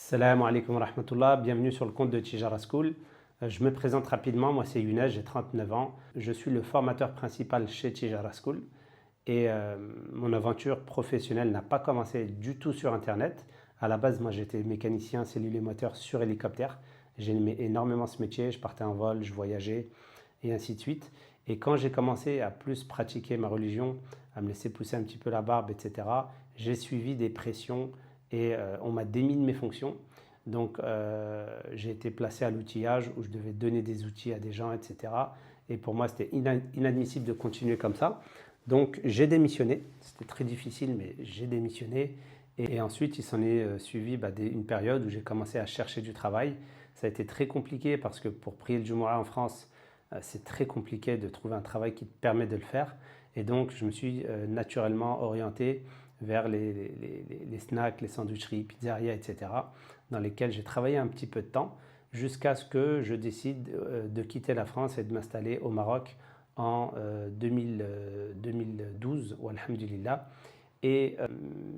Salam alaikum wa rahmatullah, bienvenue sur le compte de Tijara School. Je me présente rapidement, moi c'est Younes, j'ai 39 ans. Je suis le formateur principal chez Tijara School et mon aventure professionnelle n'a pas commencé du tout sur Internet. À la base, moi j'étais mécanicien cellules et moteurs sur hélicoptère. J'aimais énormément ce métier, je partais en vol, je voyageais et ainsi de suite. Et quand j'ai commencé à plus pratiquer ma religion, à me laisser pousser un petit peu la barbe, etc., j'ai suivi des pressions et on m'a démis de mes fonctions. Donc j'ai été placé à l'outillage où je devais donner des outils à des gens, etc. Et pour moi, c'était inadmissible de continuer comme ça. Donc j'ai démissionné. C'était très difficile, mais j'ai démissionné. Et ensuite, il s'en est suivi une période où j'ai commencé à chercher du travail. Ça a été très compliqué parce que pour prier le Jumu'ah en France, c'est très compliqué de trouver un travail qui te permet de le faire. Et donc, je me suis naturellement orienté vers les snacks, les sandwicheries, pizzerias, etc., dans lesquels j'ai travaillé un petit peu de temps jusqu'à ce que je décide de quitter la France et de m'installer au Maroc en 2012, alhamdulillah. Et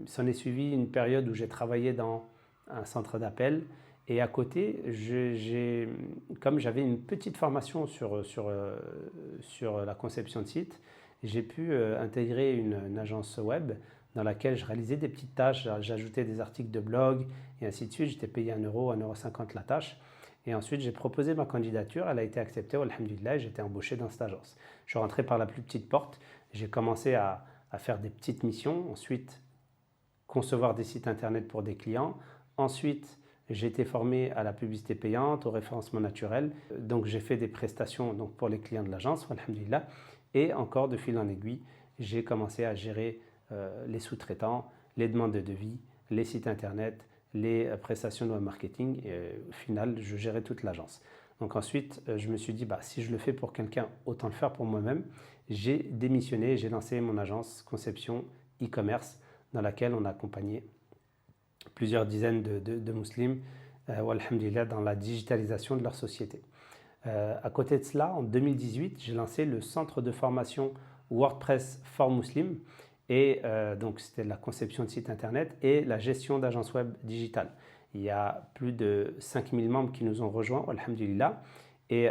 s'en est suivi une période où j'ai travaillé dans un centre d'appel. Et à côté, comme j'avais une petite formation sur la conception de site, j'ai pu intégrer une agence web dans laquelle je réalisais des petites tâches, j'ajoutais des articles de blog et ainsi de suite. J'étais payé 1 euro, 1,50 € la tâche. Et ensuite, j'ai proposé ma candidature, elle a été acceptée, alhamdulillah, j'ai été embauché dans cette agence. Je suis rentré par la plus petite porte, j'ai commencé à faire des petites missions, ensuite concevoir des sites internet pour des clients, ensuite j'ai été formé à la publicité payante, au référencement naturel, donc j'ai fait des prestations donc, pour les clients de l'agence, alhamdulillah, et encore de fil en aiguille, j'ai commencé à gérer les sous-traitants, les demandes de devis, les sites internet, les prestations de web marketing, et au final, je gérais toute l'agence. Donc ensuite, je me suis dit, si je le fais pour quelqu'un, autant le faire pour moi-même. J'ai démissionné, j'ai lancé mon agence conception e-commerce dans laquelle on a accompagné plusieurs dizaines de musulmans, alhamdulillah, dans la digitalisation de leur société. À côté de cela, en 2018, j'ai lancé le centre de formation WordPress for Muslims. Et donc, c'était la conception de sites internet et la gestion d'agences web digitales. Il y a plus de 5000 membres qui nous ont rejoints, alhamdulillah. Et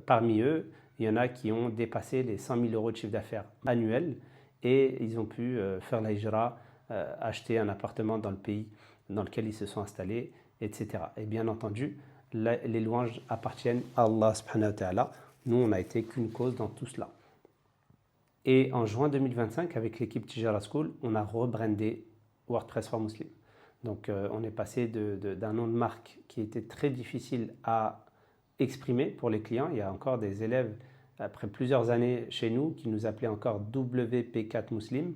parmi eux, il y en a qui ont dépassé les 100 000 € de chiffre d'affaires annuel et ils ont pu faire la hijra, acheter un appartement dans le pays dans lequel ils se sont installés, etc. Et bien entendu, les louanges appartiennent à Allah subhanahu wa ta'ala. Nous, on n'a été qu'une cause dans tout cela. Et en juin 2025, avec l'équipe Tijara School, on a rebrandé WordPress for Muslims. Donc on est passé d'un nom de marque qui était très difficile à exprimer pour les clients. Il y a encore des élèves, après plusieurs années chez nous, qui nous appelaient encore WP4 Muslim. Ils ne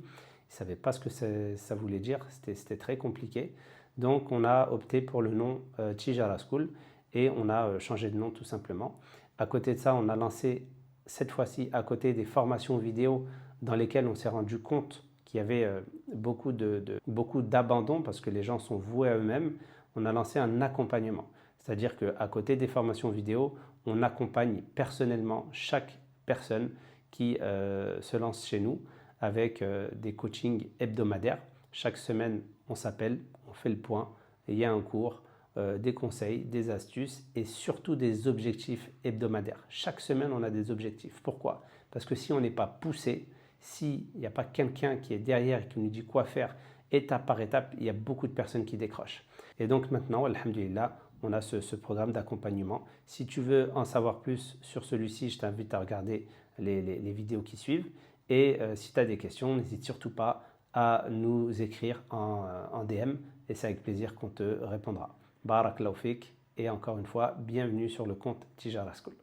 savaient pas ce que ça voulait dire, c'était très compliqué. Donc on a opté pour le nom Tijara School et on a changé de nom tout simplement. À côté de ça, on a lancé cette fois-ci à côté des formations vidéo dans lesquelles on s'est rendu compte qu'il y avait beaucoup d'abandon parce que les gens sont voués à eux-mêmes. On a lancé un accompagnement. C'est-à-dire qu'à côté des formations vidéo, on accompagne personnellement chaque personne qui se lance chez nous avec des coachings hebdomadaires. Chaque semaine, on s'appelle, on fait le point, et il y a un cours, des conseils, des astuces et surtout des objectifs hebdomadaires. Chaque semaine, on a des objectifs. Pourquoi? Parce que si on n'est pas poussé, s'il n'y a pas quelqu'un qui est derrière et qui nous dit quoi faire étape par étape, il y a beaucoup de personnes qui décrochent. Et donc maintenant, alhamdulillah, on a ce programme d'accompagnement. Si tu veux en savoir plus sur celui-ci, je t'invite à regarder les vidéos qui suivent. Et si tu as des questions, n'hésite surtout pas à nous écrire en DM et c'est avec plaisir qu'on te répondra. Barakallahu fik et encore une fois, bienvenue sur le compte Tijara School.